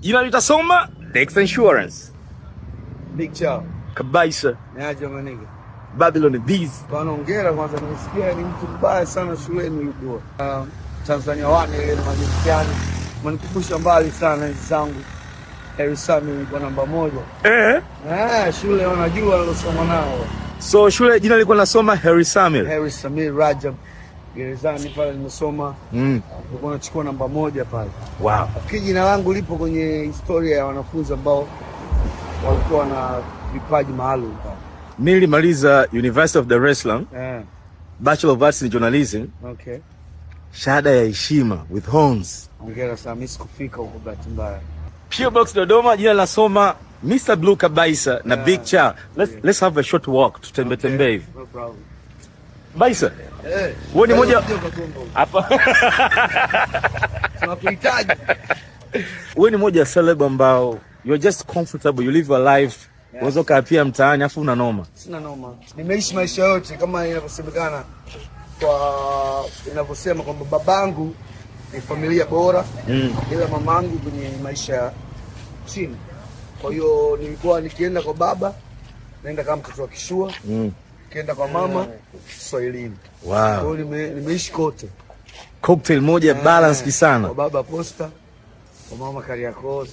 Jina litasoma Dex Insurance. Big Chao. Kabaisa. Niaje maniga. Babylon Bees. Hongera kwanza, nimesikia ni mtu mbaya sana shuleni ulikuwa. Tanzania wane ile majisikiani. Mnikumbusha mbali sana hizi zangu. Harry Sami ilikuwa namba 1. Shule wanajua walosoma nao. So shule jina lilikuwa nasoma Harry Sami. Harry Sami Rajab. Gerezani pale nimesoma. Nilikuwa nachukua namba 1 pale. Wow. Jina langu lipo kwenye historia ya wanafunzi ambao walikuwa na vipaji maalum pale. Mimi nilimaliza University of Dar es Salaam. Bachelor of Arts in Journalism. Okay. Shahada ya heshima with honors. Hongera sana, mimi sikufika huko bahati mbaya. PO Box Dodoma, jina nasoma Mr. Blue Kabaisa na Big Cha. Let's have a short walk, tutembe tembe hivi. No problem. Baisa. Wewe ni moja hapa. Tunakuhitaji. Wewe ni moja celeb ambao you're just comfortable, you live your life. Unaweza kaapia mtaani afu una noma. Sina noma. Nimeishi maisha yote kama inavyosemekana, kwa inavyosema kwamba babangu ni familia bora, ila mamangu kwenye maisha chini. Kwa hiyo nilikuwa nikienda kwa baba naenda kama mtoto wa kishua, nikienda kwa mama Swahilini. Wow. Kwa hiyo nimeishi kote. Cocktail moja balance sana. Kwa baba Posta, kwa mama Kariakoo,